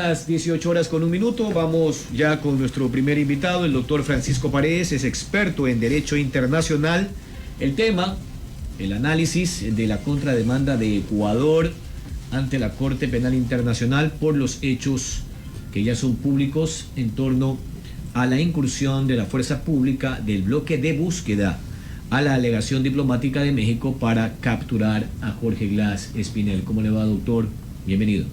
las 18:01. Vamos ya con nuestro primer invitado, el doctor Francisco Paredes, es experto en Derecho Internacional. El tema, el análisis de la contrademanda de Ecuador ante la Corte Penal Internacional por los hechos que ya son públicos en torno a la incursión de la fuerza pública del bloque de búsqueda a la alegación diplomática de México para capturar a Jorge Glass Espinel. ¿Cómo le va, doctor? Bienvenido.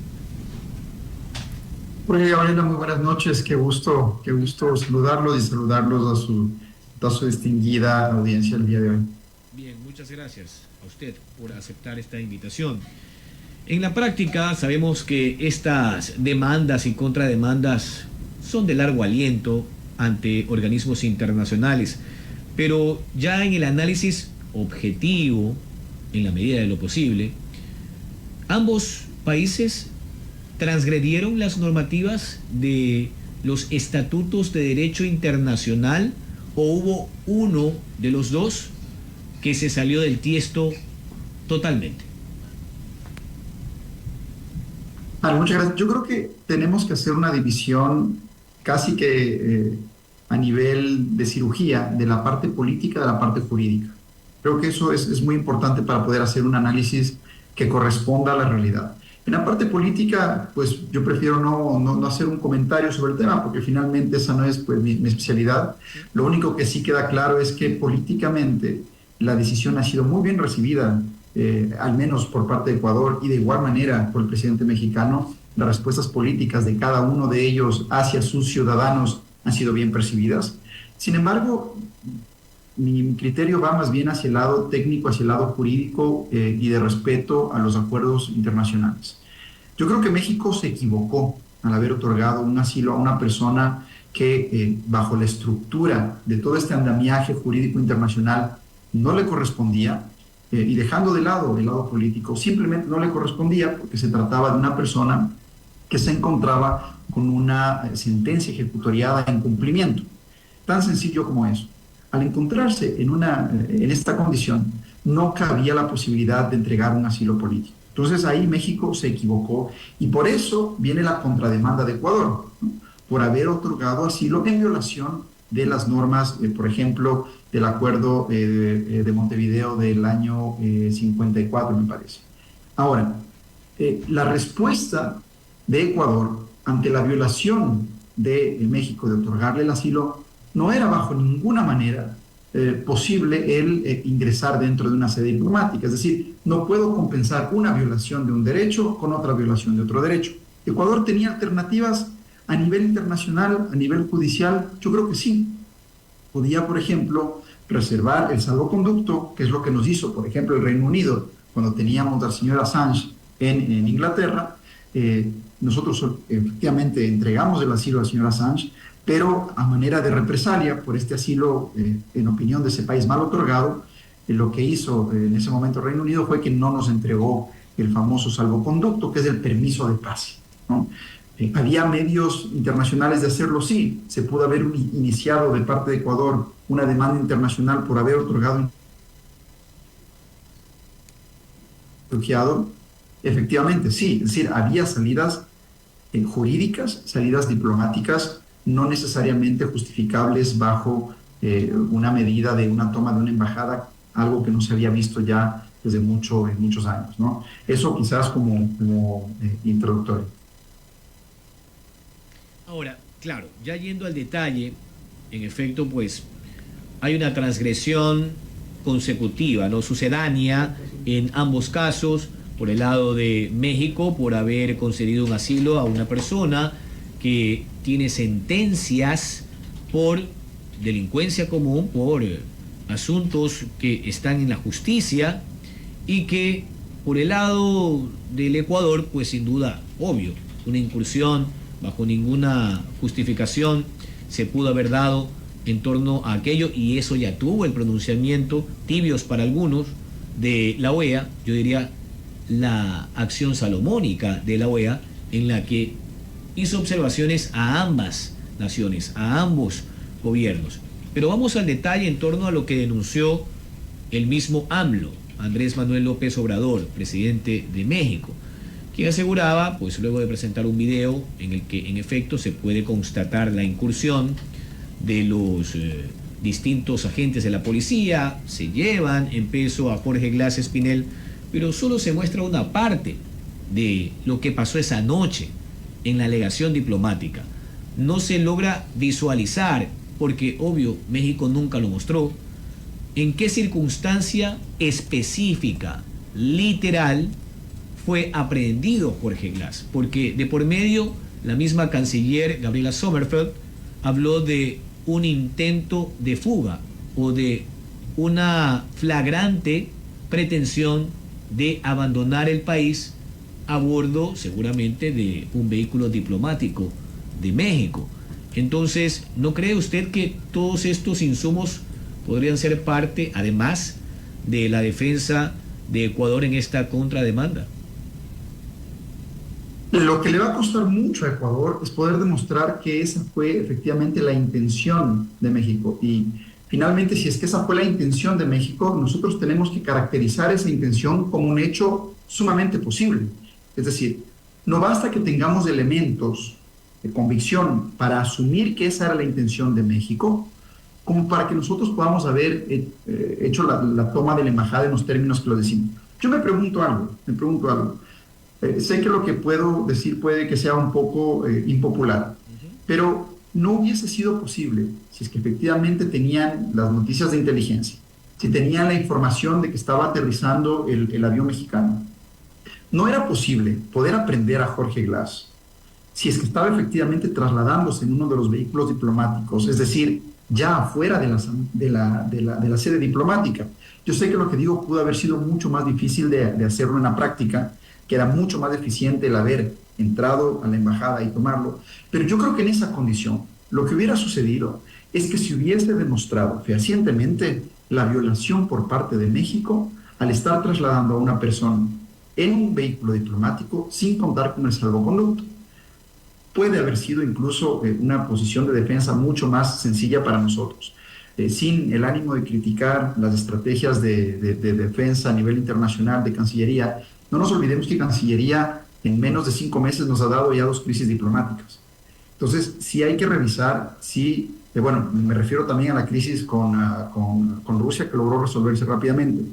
Jorge Gabriela, muy buenas noches, qué gusto saludarlos y saludarlos a su distinguida audiencia el día de hoy. Bien, muchas gracias a usted por aceptar esta invitación. En la práctica sabemos que estas demandas y contrademandas son de largo aliento ante organismos internacionales, pero ya en el análisis objetivo, en la medida de lo posible, ambos países transgredieron las normativas de los estatutos de derecho internacional, o hubo uno de los dos que se salió del tiesto totalmente. Muchas gracias. Yo creo que tenemos que hacer una división casi que a nivel de cirugía de la parte política de la parte jurídica. Creo que eso es muy importante para poder hacer un análisis que corresponda a la realidad. En la parte política, pues yo prefiero no hacer un comentario sobre el tema, porque finalmente esa no es pues, mi especialidad. Lo único que sí queda claro es que políticamente la decisión ha sido muy bien recibida, al menos por parte de Ecuador, y de igual manera por el presidente mexicano. Las respuestas políticas de cada uno de ellos hacia sus ciudadanos han sido bien percibidas. Sin embargo, mi criterio va más bien hacia el lado técnico, hacia el lado jurídico y de respeto a los acuerdos internacionales. Yo creo que México se equivocó al haber otorgado un asilo a una persona que bajo la estructura de todo este andamiaje jurídico internacional no le correspondía, y dejando de lado el lado político, simplemente no le correspondía porque se trataba de una persona que se encontraba con una sentencia ejecutoriada en cumplimiento. Tan sencillo como eso. Al encontrarse en esta condición, no cabía la posibilidad de entregar un asilo político. Entonces ahí México se equivocó y por eso viene la contrademanda de Ecuador, ¿no? Por haber otorgado asilo en violación de las normas, por ejemplo, del acuerdo de Montevideo del año 54, me parece. Ahora, la respuesta de Ecuador ante la violación de México de otorgarle el asilo no era bajo ninguna manera posible el ingresar dentro de una sede diplomática. Es decir, no puedo compensar una violación de un derecho con otra violación de otro derecho. ¿Ecuador tenía alternativas a nivel internacional, a nivel judicial? Yo creo que sí. Podía, por ejemplo, reservar el salvoconducto, que es lo que nos hizo, por ejemplo, el Reino Unido, cuando teníamos al señor Assange en Inglaterra. Nosotros efectivamente entregamos el asilo al señor Assange, pero a manera de represalia por este asilo, en opinión de ese país mal otorgado, lo que hizo en ese momento el Reino Unido fue que no nos entregó el famoso salvoconducto, que es el permiso de pase, ¿no? ¿Había medios internacionales de hacerlo? Sí. Se pudo haber iniciado de parte de Ecuador una demanda internacional por haber otorgado un refugiado. Efectivamente, sí. Es decir, había salidas jurídicas, salidas diplomáticas, no necesariamente justificables bajo una medida de una toma de una embajada, algo que no se había visto ya desde muchos años, ¿no? Eso quizás como introductorio. Ahora, claro, ya yendo al detalle, en efecto, pues hay una transgresión consecutiva, no sucedánea en ambos casos. Por el lado de México, por haber concedido un asilo a una persona que tiene sentencias por delincuencia común, por asuntos que están en la justicia, y que por el lado del Ecuador, pues sin duda, obvio, una incursión bajo ninguna justificación se pudo haber dado en torno a aquello, y eso ya tuvo el pronunciamiento, tibios para algunos, de la OEA, yo diría la acción salomónica de la OEA, en la que hizo observaciones a ambas naciones, a ambos gobiernos. Pero vamos al detalle en torno a lo que denunció el mismo AMLO, Andrés Manuel López Obrador, presidente de México, quien aseguraba, pues luego de presentar un video en el que en efecto se puede constatar la incursión de los distintos agentes de la policía, se llevan en peso a Jorge Glass Espinel, pero solo se muestra una parte de lo que pasó esa noche en la legación diplomática. No se logra visualizar, porque obvio México nunca lo mostró, en qué circunstancia específica, literal, fue aprehendido Jorge Glass, porque de por medio la misma canciller Gabriela Sommerfeld habló de un intento de fuga o de una flagrante pretensión de abandonar el país a bordo seguramente de un vehículo diplomático de México. Entonces, ¿no cree usted que todos estos insumos podrían ser parte, además, de la defensa de Ecuador en esta contrademanda? Lo que le va a costar mucho a Ecuador es poder demostrar que esa fue efectivamente la intención de México. Y finalmente, si es que esa fue la intención de México, nosotros tenemos que caracterizar esa intención como un hecho sumamente posible. Es decir, no basta que tengamos elementos de convicción para asumir que esa era la intención de México, como para que nosotros podamos haber hecho la toma de la embajada en los términos que lo decimos. Yo me pregunto algo. Sé que lo que puedo decir puede que sea un poco impopular, pero no hubiese sido posible si es que efectivamente tenían las noticias de inteligencia, si tenían la información de que estaba aterrizando el avión mexicano. No era posible poder aprender a Jorge Glass si es que estaba efectivamente trasladándose en uno de los vehículos diplomáticos, es decir, ya afuera de la sede diplomática. Yo sé que lo que digo pudo haber sido mucho más difícil de hacerlo en la práctica, que era mucho más eficiente el haber entrado a la embajada y tomarlo, pero yo creo que en esa condición lo que hubiera sucedido es que se hubiese demostrado fehacientemente la violación por parte de México al estar trasladando a una persona en un vehículo diplomático sin contar con el salvoconducto. Puede haber sido incluso una posición de defensa mucho más sencilla para nosotros. Sin el ánimo de criticar las estrategias de defensa a nivel internacional de Cancillería, no nos olvidemos que Cancillería en menos de 5 meses nos ha dado ya 2 crisis diplomáticas. Entonces, sí hay que revisar, bueno, me refiero también a la crisis con Rusia, que logró resolverse rápidamente.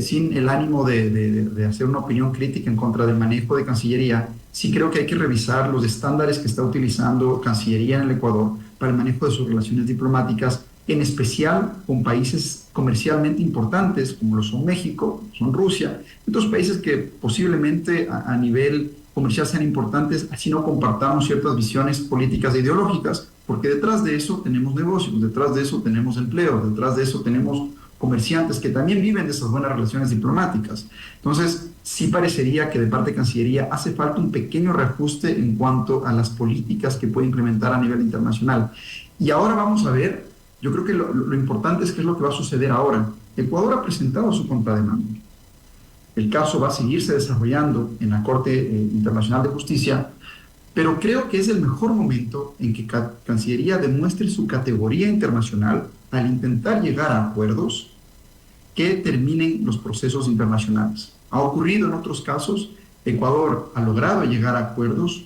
Sin el ánimo de hacer una opinión crítica en contra del manejo de Cancillería, sí creo que hay que revisar los estándares que está utilizando Cancillería en el Ecuador para el manejo de sus relaciones diplomáticas, en especial con países comercialmente importantes como lo son México, son Rusia, otros países que posiblemente a nivel comercial sean importantes, así no compartamos ciertas visiones políticas e ideológicas, porque detrás de eso tenemos negocios, detrás de eso tenemos empleo, detrás de eso tenemos comerciantes que también viven de esas buenas relaciones diplomáticas. Entonces, sí parecería que de parte de Cancillería hace falta un pequeño reajuste en cuanto a las políticas que puede implementar a nivel internacional. Y ahora vamos a ver, yo creo que lo importante es qué es lo que va a suceder ahora. Ecuador ha presentado su contrademanda. El caso va a seguirse desarrollando en la Corte Internacional de Justicia, pero creo que es el mejor momento en que Cancillería demuestre su categoría internacional al intentar llegar a acuerdos que terminen los procesos internacionales. Ha ocurrido en otros casos, Ecuador ha logrado llegar a acuerdos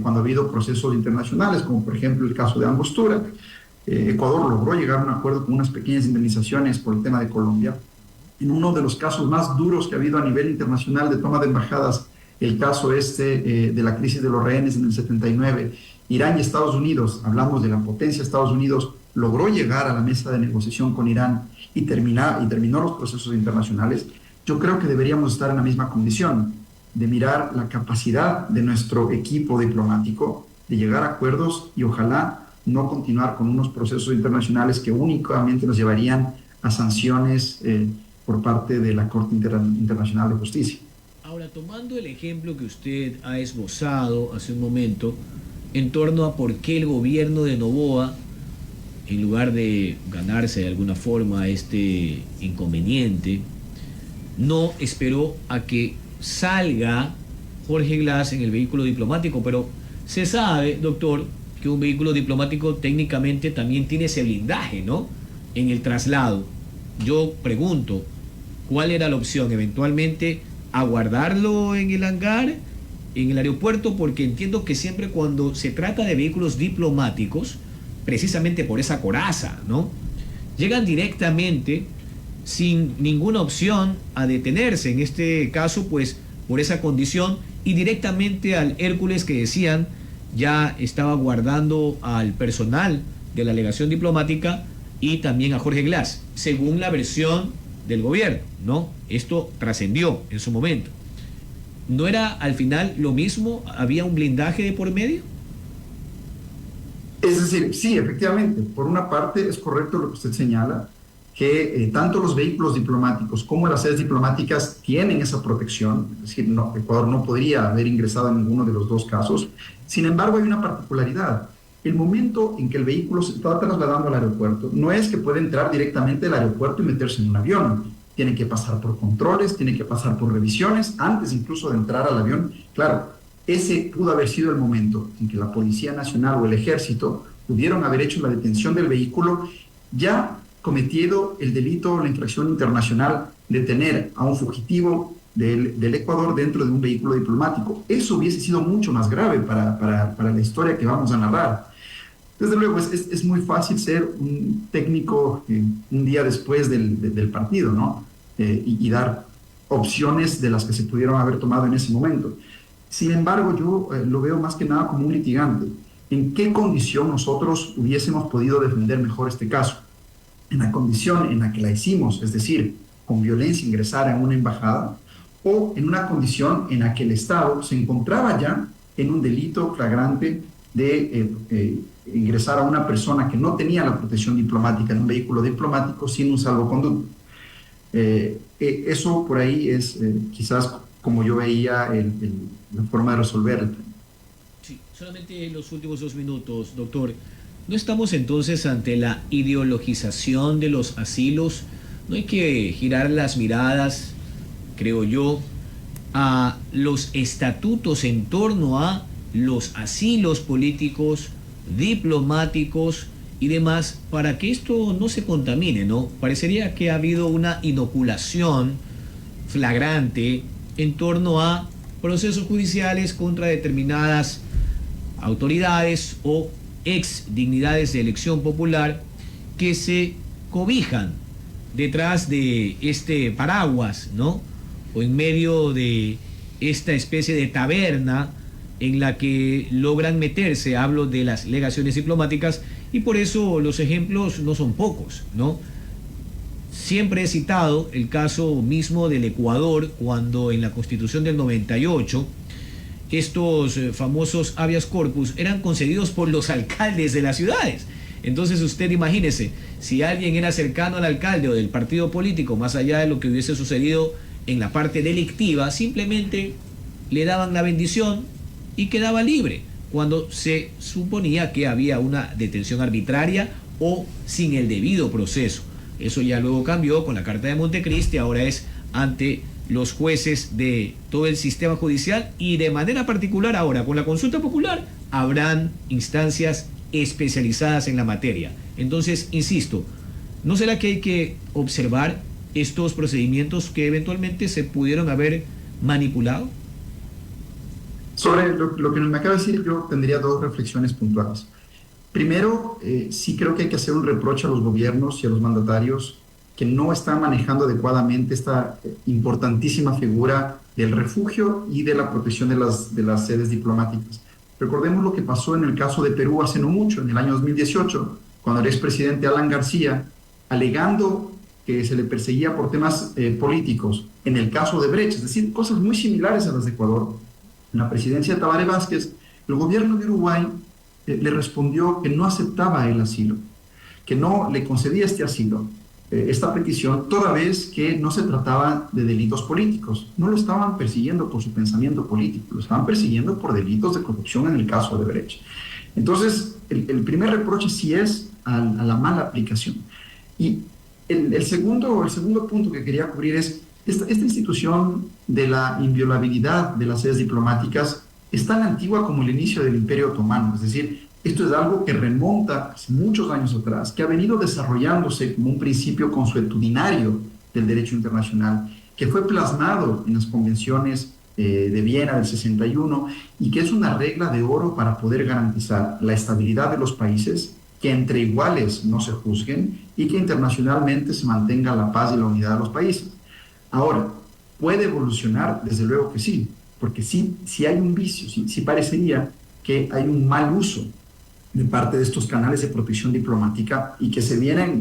cuando ha habido procesos internacionales, como por ejemplo el caso de Angostura. Ecuador logró llegar a un acuerdo con unas pequeñas indemnizaciones por el tema de Colombia. En uno de los casos más duros que ha habido a nivel internacional de toma de embajadas, el caso de la crisis de los rehenes en el 79, Irán y Estados Unidos, hablamos de la potencia Estados Unidos, logró llegar a la mesa de negociación con Irán y terminó los procesos internacionales. Yo creo que deberíamos estar en la misma condición, de mirar la capacidad de nuestro equipo diplomático, de llegar a acuerdos y ojalá no continuar con unos procesos internacionales que únicamente nos llevarían a sanciones por parte de la Corte Internacional de Justicia. Ahora, tomando el ejemplo que usted ha esbozado hace un momento, en torno a por qué el gobierno de Noboa, en lugar de ganarse de alguna forma este inconveniente, no esperó a que salga Jorge Glass en el vehículo diplomático, pero se sabe, doctor, que un vehículo diplomático técnicamente también tiene ese blindaje, ¿no? En el traslado. Yo pregunto, ¿cuál era la opción? Eventualmente aguardarlo en el hangar, en el aeropuerto, porque entiendo que siempre cuando se trata de vehículos diplomáticos, precisamente por esa coraza, ¿no? Llegan directamente sin ninguna opción a detenerse, en este caso, pues, por esa condición, y directamente al Hércules que decían ya estaba guardando al personal de la legación diplomática y también a Jorge Glass, según la versión del gobierno, ¿no? Esto trascendió en su momento. ¿No era al final lo mismo? ¿Había un blindaje de por medio? Es decir, sí, efectivamente, por una parte es correcto lo que usted señala, que tanto los vehículos diplomáticos como las sedes diplomáticas tienen esa protección, es decir, no, Ecuador no podría haber ingresado en ninguno de los dos casos. Sin embargo, hay una particularidad. El momento en que el vehículo se está trasladando al aeropuerto no es que puede entrar directamente al aeropuerto y meterse en un avión. Tiene que pasar por controles, tiene que pasar por revisiones, antes incluso de entrar al avión. Claro, ese pudo haber sido el momento en que la Policía Nacional o el Ejército pudieron haber hecho la detención del vehículo, ya cometido el delito, la infracción internacional de tener a un fugitivo del Ecuador dentro de un vehículo diplomático. Eso hubiese sido mucho más grave para la historia que vamos a narrar. Desde luego, es muy fácil ser un técnico un día después del partido, ¿no? Y dar opciones de las que se pudieron haber tomado en ese momento. Sin embargo, yo lo veo más que nada como un litigante. ¿En qué condición nosotros hubiésemos podido defender mejor este caso? En la condición en la que la hicimos, es decir, con violencia ingresar a una embajada, o en una condición en la que el Estado se encontraba ya en un delito flagrante de ingresar a una persona que no tenía la protección diplomática en un vehículo diplomático sin un salvoconducto. Eso por ahí es quizás como yo veía la forma de resolver. Sí, solamente los últimos 2 minutos, doctor. ¿No estamos entonces ante la ideologización de los asilos? ¿No hay que girar las miradas, creo yo, a los estatutos en torno a los asilos políticos, diplomáticos y demás, para que esto no se contamine, ¿no? Parecería que ha habido una inoculación flagrante en torno a procesos judiciales contra determinadas autoridades o ex dignidades de elección popular que se cobijan detrás de este paraguas, ¿no? O en medio de esta especie de taberna en la que logran meterse, hablo de las legaciones diplomáticas, y por eso los ejemplos no son pocos, ¿no? Siempre he citado el caso mismo del Ecuador, cuando en la Constitución del 98 estos famosos habeas corpus eran concedidos por los alcaldes de las ciudades. Entonces usted imagínese, si alguien era cercano al alcalde o del partido político, más allá de lo que hubiese sucedido en la parte delictiva, simplemente le daban la bendición y quedaba libre, cuando se suponía que había una detención arbitraria o sin el debido proceso. Eso ya luego cambió con la Carta de Montecristi, ahora es ante los jueces de todo el sistema judicial, y de manera particular ahora con la consulta popular habrán instancias especializadas en la materia. Entonces, insisto, ¿no será que hay que observar estos procedimientos que eventualmente se pudieron haber manipulado? Sobre lo que me acaba de decir, yo tendría 2 reflexiones puntuales. Primero, sí creo que hay que hacer un reproche a los gobiernos y a los mandatarios que no están manejando adecuadamente esta importantísima figura del refugio y de la protección de las sedes diplomáticas. Recordemos lo que pasó en el caso de Perú hace no mucho, en el año 2018, cuando el expresidente Alan García, alegando que se le perseguía por temas políticos, en el caso de Brecht, es decir, cosas muy similares a las de Ecuador, en la presidencia de Tabaré Vázquez, el gobierno de Uruguay le respondió que no aceptaba el asilo, que no le concedía este asilo, esta petición, toda vez que no se trataba de delitos políticos. No lo estaban persiguiendo por su pensamiento político, lo estaban persiguiendo por delitos de corrupción en el caso de Brecht. Entonces, el primer reproche sí es a la mala aplicación. Y el segundo punto que quería cubrir es esta institución de la inviolabilidad de las sedes diplomáticas es tan antigua como el inicio del Imperio Otomano, es decir, esto es algo que remonta hace muchos años atrás, que ha venido desarrollándose como un principio consuetudinario del derecho internacional que fue plasmado en las convenciones de Viena del 61 y que es una regla de oro para poder garantizar la estabilidad de los países, que entre iguales no se juzguen y que internacionalmente se mantenga la paz y la unidad de los países. Ahora, ¿puede evolucionar? Desde luego que sí, porque sí hay un vicio, sí parecería que hay un mal uso de parte de estos canales de protección diplomática y que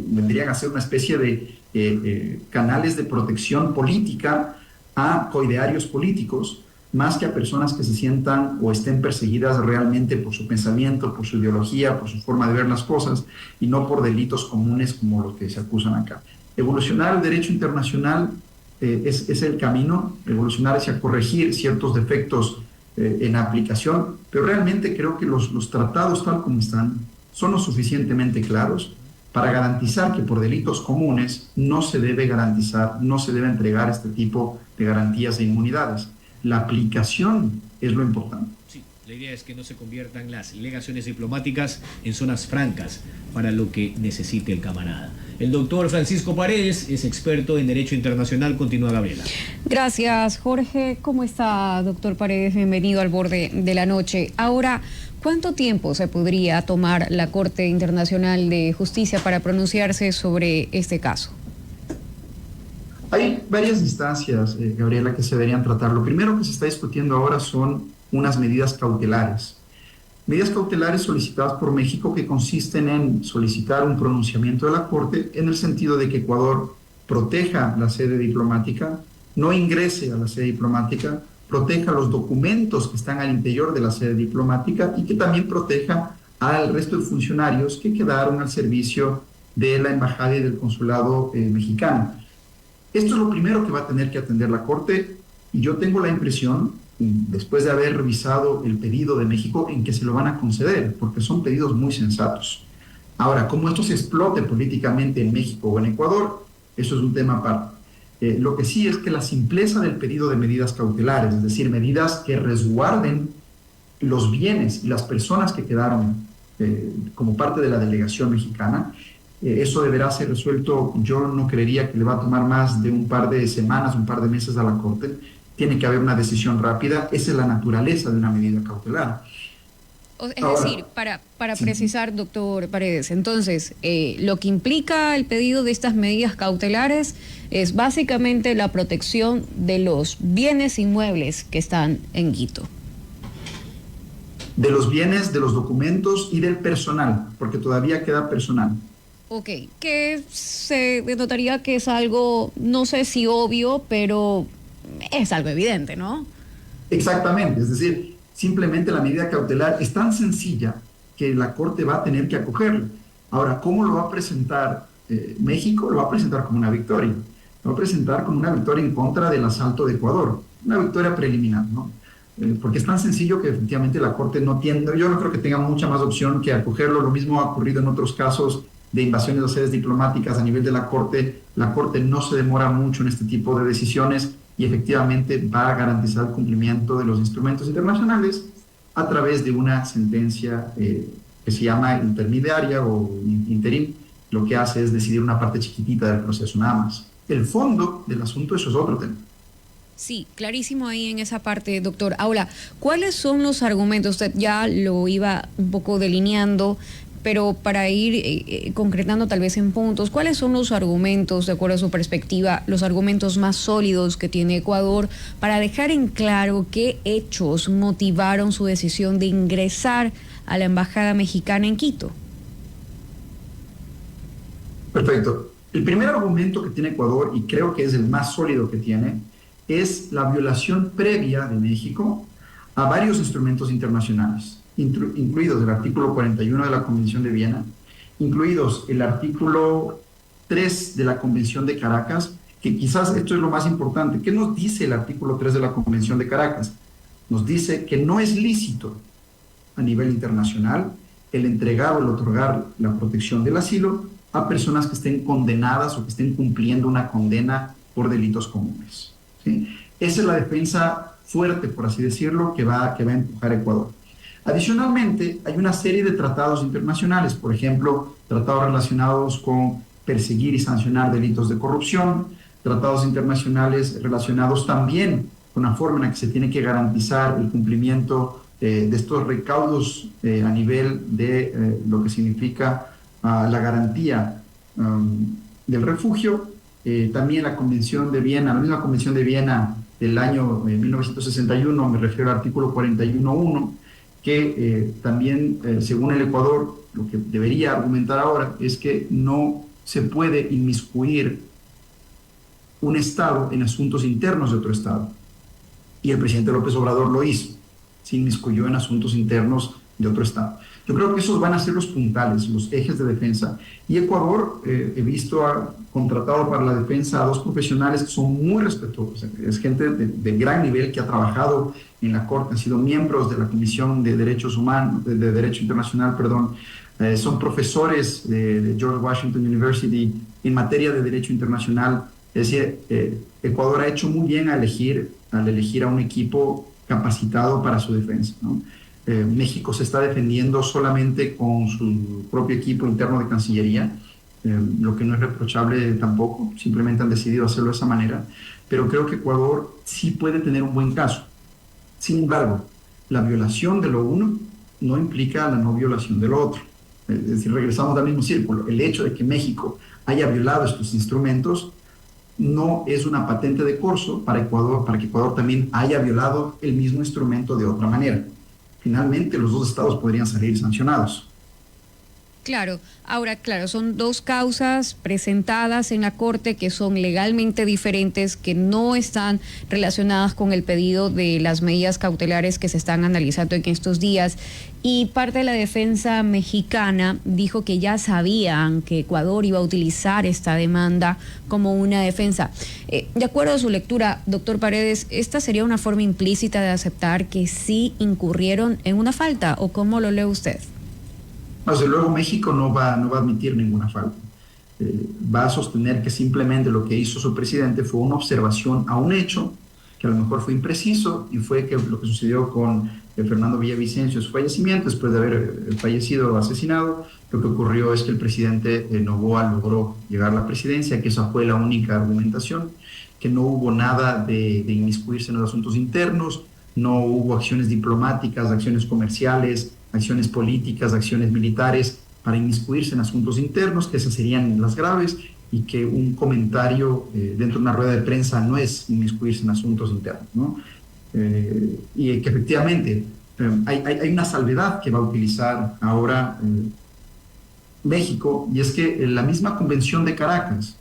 vendrían a ser una especie de canales de protección política a coidearios políticos, más que a personas que se sientan o estén perseguidas realmente por su pensamiento, por su ideología, por su forma de ver las cosas, y no por delitos comunes como los que se acusan acá. Evolucionar el derecho internacional es el camino, evolucionar hacia corregir ciertos defectos en aplicación, pero realmente creo que los tratados tal como están son lo suficientemente claros para garantizar que por delitos comunes no se debe garantizar, no se debe entregar este tipo de garantías e inmunidades. La aplicación es lo importante. Sí, la idea es que no se conviertan las legaciones diplomáticas en zonas francas para lo que necesite el camarada. El doctor Francisco Paredes es experto en Derecho Internacional. Continúa, Gabriela. Gracias, Jorge. ¿Cómo está, doctor Paredes? Bienvenido al Borde de la Noche. Ahora, ¿cuánto tiempo se podría tomar la Corte Internacional de Justicia para pronunciarse sobre este caso? Hay varias instancias, Gabriela, que se deberían tratar. Lo primero que se está discutiendo ahora son unas medidas cautelares. Medidas cautelares solicitadas por México que consisten en solicitar un pronunciamiento de la Corte en el sentido de que Ecuador proteja la sede diplomática, no ingrese a la sede diplomática, proteja los documentos que están al interior de la sede diplomática y que también proteja al resto de funcionarios que quedaron al servicio de la embajada y del consulado mexicano. Esto es lo primero que va a tener que atender la Corte y yo tengo la impresión, después de haber revisado el pedido de México, en que se lo van a conceder, porque son pedidos muy sensatos. Ahora, cómo esto se explote políticamente en México o en Ecuador, eso es un tema aparte. Lo que sí es que la simpleza del pedido de medidas cautelares, es decir, medidas que resguarden los bienes y las personas que quedaron como parte de la delegación mexicana, eso deberá ser resuelto. Yo no creería que le va a tomar más de un par de semanas, un par de meses a la Corte. Tiene que haber una decisión rápida. Esa es la naturaleza de una medida cautelar. Es decir, para precisar, doctor Paredes, entonces, lo que implica el pedido de estas medidas cautelares es básicamente la protección de los bienes inmuebles que están en Quito. De los bienes, de los documentos y del personal, porque todavía queda personal. Ok, que se notaría que es algo, no sé si obvio, pero es algo evidente, ¿no? Exactamente, es decir, simplemente la medida cautelar es tan sencilla que la Corte va a tener que acogerla. Ahora, ¿cómo lo va a presentar México? Lo va a presentar como una victoria. Lo va a presentar como una victoria en contra del asalto de Ecuador, una victoria preliminar, ¿no? Porque es tan sencillo que efectivamente la Corte no tiene, yo no creo que tenga mucha más opción que acogerlo. Lo mismo ha ocurrido en otros casos de invasiones de sedes diplomáticas a nivel de la Corte. La Corte no se demora mucho en este tipo de decisiones y efectivamente va a garantizar el cumplimiento de los instrumentos internacionales a través de una sentencia que se llama intermediaria o interim. Lo que hace es decidir una parte chiquitita del proceso, nada más. El fondo del asunto, eso es otro tema. Sí, clarísimo ahí en esa parte, doctor. Ahora, ¿cuáles son los argumentos? Usted ya lo iba un poco delineando, pero para ir concretando tal vez en puntos, ¿cuáles son los argumentos, de acuerdo a su perspectiva, los argumentos más sólidos que tiene Ecuador para dejar en claro qué hechos motivaron su decisión de ingresar a la Embajada Mexicana en Quito? Perfecto. El primer argumento que tiene Ecuador, y creo que es el más sólido que tiene, es la violación previa de México a varios instrumentos internacionales, incluidos el artículo 41 de la Convención de Viena, incluidos el artículo 3 de la Convención de Caracas, que quizás esto es lo más importante. ¿Qué nos dice el artículo 3 de la Convención de Caracas? Nos dice que no es lícito a nivel internacional el entregar o el otorgar la protección del asilo a personas que estén condenadas o que estén cumpliendo una condena por delitos comunes, ¿sí? Esa es la defensa fuerte, por así decirlo, que va a empujar a Ecuador. Adicionalmente, hay una serie de tratados internacionales, por ejemplo, tratados relacionados con perseguir y sancionar delitos de corrupción, tratados internacionales relacionados también con la forma en la que se tiene que garantizar el cumplimiento de estos recaudos a nivel de lo que significa la garantía del refugio. También la Convención de Viena, la misma Convención de Viena del año 1961, me refiero al artículo 41.1, que también, según el Ecuador, lo que debería argumentar ahora es que no se puede inmiscuir un Estado en asuntos internos de otro Estado. Y el presidente López Obrador lo hizo, se inmiscuyó en asuntos internos de otro Estado. Yo creo que esos van a ser los puntales, los ejes de defensa. Y Ecuador, he visto, ha contratado para la defensa a dos profesionales que son muy respetuosos. Es gente de gran nivel que ha trabajado en la Corte, han sido miembros de la Comisión de Derechos Humanos, de Derecho Internacional, perdón. Son profesores de George Washington University en materia de Derecho Internacional. Es decir, Ecuador ha hecho muy bien al elegir a un equipo capacitado para su defensa, ¿no? México se está defendiendo solamente con su propio equipo interno de Cancillería, lo que no es reprochable tampoco, simplemente han decidido hacerlo de esa manera, pero creo que Ecuador sí puede tener un buen caso. Sin embargo, la violación de lo uno no implica la no violación de lo otro. Es decir, regresamos al mismo círculo. El hecho de que México haya violado estos instrumentos no es una patente de corso para Ecuador, para que Ecuador también haya violado el mismo instrumento de otra manera. Finalmente, los dos estados podrían salir sancionados. Claro, ahora, claro, son dos causas presentadas en la Corte que son legalmente diferentes, que no están relacionadas con el pedido de las medidas cautelares que se están analizando en estos días. Y parte de la defensa mexicana dijo que ya sabían que Ecuador iba a utilizar esta demanda como una defensa. De acuerdo a su lectura, doctor Paredes, ¿esta sería una forma implícita de aceptar que sí incurrieron en una falta o cómo lo lee usted? Desde luego México no va a admitir ninguna falta. Va a sostener que simplemente lo que hizo su presidente fue una observación a un hecho que a lo mejor fue impreciso y fue que lo que sucedió con Fernando Villavicencio, su fallecimiento, después de haber fallecido o asesinado, lo que ocurrió es que el presidente Noboa logró llegar a la presidencia, que esa fue la única argumentación, que no hubo nada de inmiscuirse en los asuntos internos, no hubo acciones diplomáticas, acciones comerciales, acciones políticas, acciones militares para inmiscuirse en asuntos internos, que esas serían las graves, y que un comentario dentro de una rueda de prensa no es inmiscuirse en asuntos internos, ¿no? Y que efectivamente hay una salvedad que va a utilizar ahora México, y es que la misma Convención de Caracas,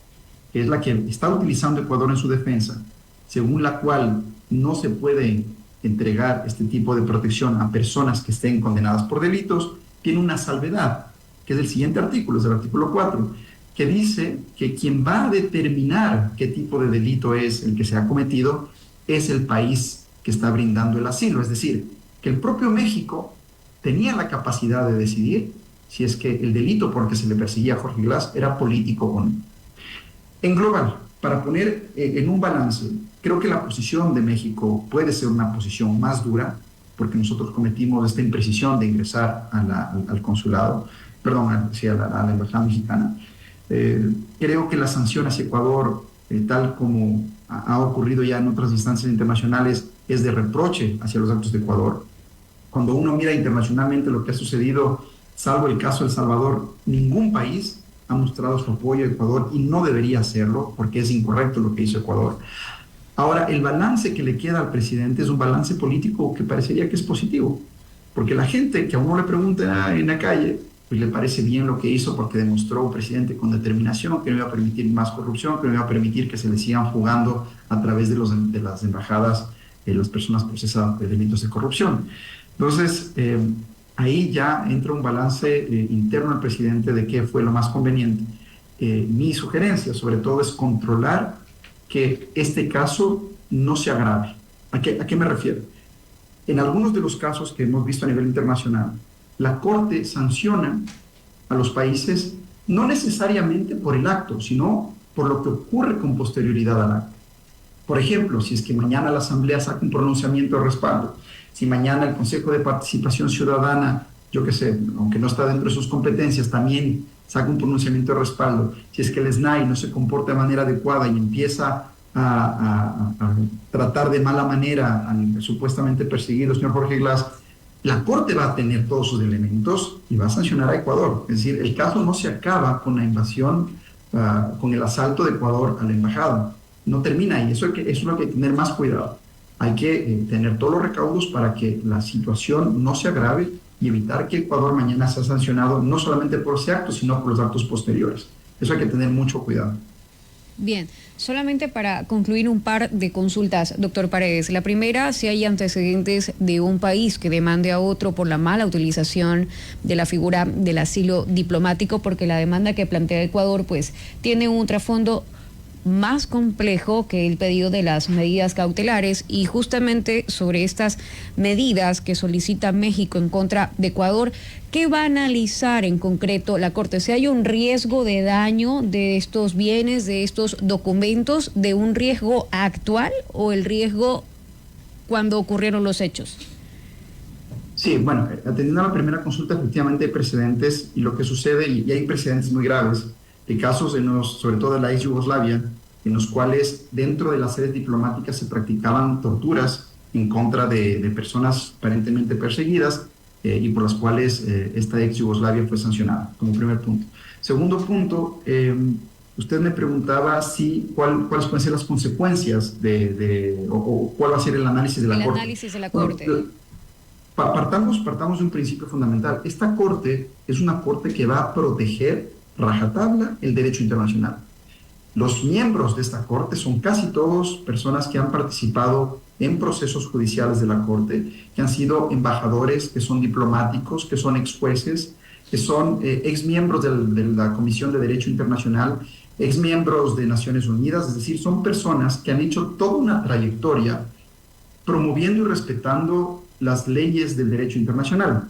que es la que está utilizando Ecuador en su defensa, según la cual no se puede entregar este tipo de protección a personas que estén condenadas por delitos, tiene una salvedad, que es el siguiente artículo, es el artículo 4, que dice que quien va a determinar qué tipo de delito es el que se ha cometido es el país que está brindando el asilo. Es decir, que el propio México tenía la capacidad de decidir si es que el delito por el que se le perseguía a Jorge Glass era político o no. En global, para poner en un balance, creo que la posición de México puede ser una posición más dura, porque nosotros cometimos esta imprecisión de ingresar al consulado, perdón, a la embajada mexicana. Creo que la sanción hacia Ecuador, tal como ha ocurrido ya en otras instancias internacionales, es de reproche hacia los actos de Ecuador. Cuando uno mira internacionalmente lo que ha sucedido, salvo el caso de El Salvador, ningún país ha mostrado su apoyo a Ecuador y no debería hacerlo porque es incorrecto lo que hizo Ecuador. Ahora, el balance que le queda al presidente es un balance político que parecería que es positivo, porque la gente que a uno le pregunta en la calle, pues le parece bien lo que hizo porque demostró un presidente con determinación que no iba a permitir más corrupción, que no iba a permitir que se le sigan jugando a través de las embajadas las personas procesadas de delitos de corrupción. Entonces, ahí ya entra un balance interno al presidente de qué fue lo más conveniente. Mi sugerencia, sobre todo, es controlar que este caso no se agrave. ¿A qué me refiero? En algunos de los casos que hemos visto a nivel internacional, la Corte sanciona a los países no necesariamente por el acto, sino por lo que ocurre con posterioridad al acto. Por ejemplo, si es que mañana la Asamblea saca un pronunciamiento de respaldo, si mañana el Consejo de Participación Ciudadana yo qué sé, aunque no está dentro de sus competencias, también saca un pronunciamiento de respaldo. Si es que el SNAI no se comporta de manera adecuada y empieza a tratar de mala manera al supuestamente perseguido señor Jorge Glass, la Corte va a tener todos sus elementos y va a sancionar a Ecuador. Es decir, el caso no se acaba con la invasión, con el asalto de Ecuador a la embajada. No termina ahí. Eso es lo que hay que tener más cuidado. Hay que tener todos los recaudos para que la situación no se agrave y evitar que Ecuador mañana sea sancionado no solamente por ese acto, sino por los actos posteriores. Eso hay que tener mucho cuidado. Bien, solamente para concluir un par de consultas, doctor Paredes. La primera, si hay antecedentes de un país que demande a otro por la mala utilización de la figura del asilo diplomático, porque la demanda que plantea Ecuador pues tiene un trasfondo más complejo que el pedido de las medidas cautelares, y justamente sobre estas medidas que solicita México en contra de Ecuador, ¿qué va a analizar en concreto la Corte? Si hay un riesgo de daño de estos bienes, de estos documentos, de un riesgo actual o el riesgo cuando ocurrieron los hechos. Sí, bueno, atendiendo a la primera consulta, efectivamente hay precedentes y lo que sucede, y hay precedentes muy graves, de casos, sobre todo de la ex Yugoslavia, en los cuales dentro de las sedes diplomáticas se practicaban torturas en contra de personas aparentemente perseguidas y por las cuales esta ex Yugoslavia fue sancionada, como primer punto. Segundo punto, usted me preguntaba cuáles pueden ser las consecuencias o cuál va a ser el análisis de la Corte. El análisis de la Corte. Bueno, partamos de un principio fundamental. Esta Corte es una Corte que va a proteger rajatabla el derecho internacional. Los miembros de esta Corte son casi todos personas que han participado en procesos judiciales de la Corte, que han sido embajadores, que son diplomáticos, que son ex jueces, que son ex miembros de la Comisión de Derecho Internacional, ex miembros de Naciones Unidas, es decir, son personas que han hecho toda una trayectoria promoviendo y respetando las leyes del derecho internacional.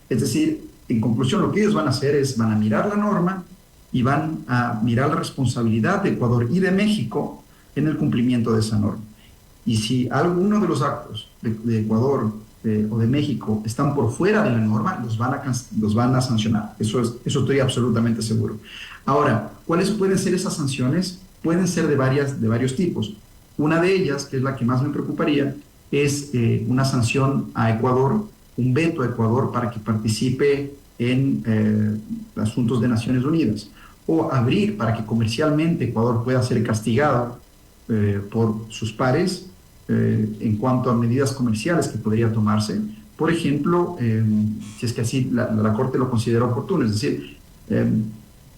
Es decir, en conclusión, lo que ellos van a hacer es, van a mirar la norma y van a mirar la responsabilidad de Ecuador y de México en el cumplimiento de esa norma. Y si alguno de los actos de Ecuador o de México están por fuera de la norma, los van a sancionar. Eso estoy absolutamente seguro. Ahora, ¿cuáles pueden ser esas sanciones? Pueden ser de varios tipos. Una de ellas, que es la que más me preocuparía, es una sanción a Ecuador, un veto a Ecuador para que participe en asuntos de Naciones Unidas, o abrir para que comercialmente Ecuador pueda ser castigado por sus pares en cuanto a medidas comerciales que podría tomarse. Por ejemplo, si es que así la Corte lo considera oportuno, es decir,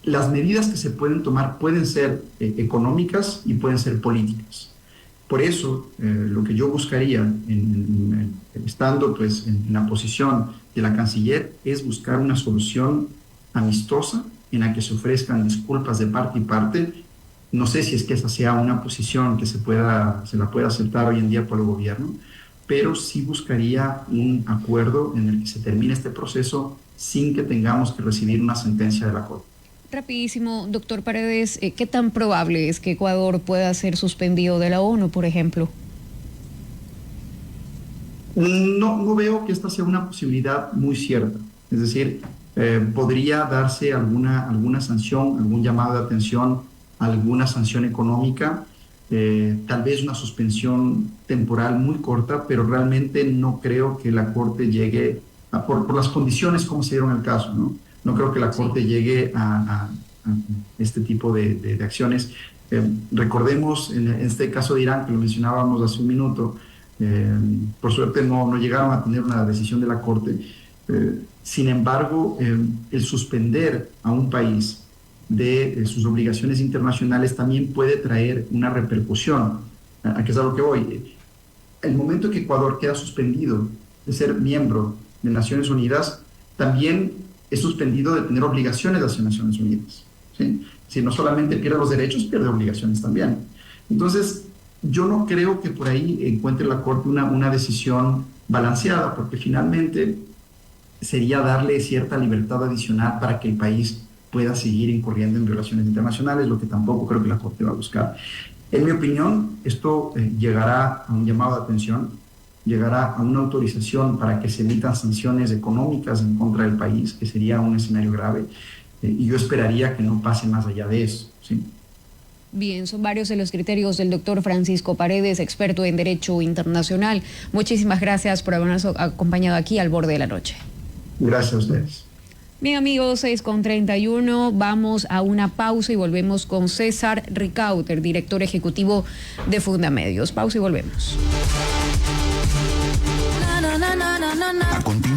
las medidas que se pueden tomar pueden ser económicas y pueden ser políticas. Por eso, lo que yo buscaría, estando pues, en la posición de la canciller, es buscar una solución amistosa en la que se ofrezcan disculpas de parte y parte. No sé si es que esa sea una posición que se la pueda aceptar hoy en día por el gobierno, pero sí buscaría un acuerdo en el que se termine este proceso sin que tengamos que recibir una sentencia de la Corte. Rapidísimo, doctor Paredes, ¿qué tan probable es que Ecuador pueda ser suspendido de la ONU, por ejemplo? No veo que esta sea una posibilidad muy cierta. Es decir, podría darse alguna sanción, algún llamado de atención, alguna sanción económica, tal vez una suspensión temporal muy corta, pero realmente no creo que la Corte llegue, por las condiciones como se dieron el caso, ¿no? No creo que la Corte llegue a este tipo de acciones. Recordemos en este caso de Irán, que lo mencionábamos hace un minuto, por suerte no llegaron a tener una decisión de la Corte. Sin embargo, el suspender a un país de sus obligaciones internacionales también puede traer una repercusión. ¿A qué es a lo que voy? El momento que Ecuador queda suspendido de ser miembro de Naciones Unidas, también es suspendido de tener obligaciones hacia Naciones Unidas, ¿sí? Si no solamente pierde los derechos, pierde obligaciones también. Entonces, yo no creo que por ahí encuentre la Corte una decisión balanceada, porque finalmente sería darle cierta libertad adicional para que el país pueda seguir incurriendo en violaciones internacionales, lo que tampoco creo que la Corte va a buscar. En mi opinión, esto llegará a un llamado de atención llegar a una autorización para que se emitan sanciones económicas en contra del país, que sería un escenario grave, y yo esperaría que no pase más allá de eso, ¿sí? Bien, son varios de los criterios del doctor Francisco Paredes, experto en Derecho Internacional. Muchísimas gracias por habernos acompañado aquí al Borde de la Noche. Gracias a ustedes. Bien, amigos, 6:31, vamos a una pausa y volvemos con César Ricauter, director ejecutivo de Fundamedios. Pausa y volvemos. A continuación.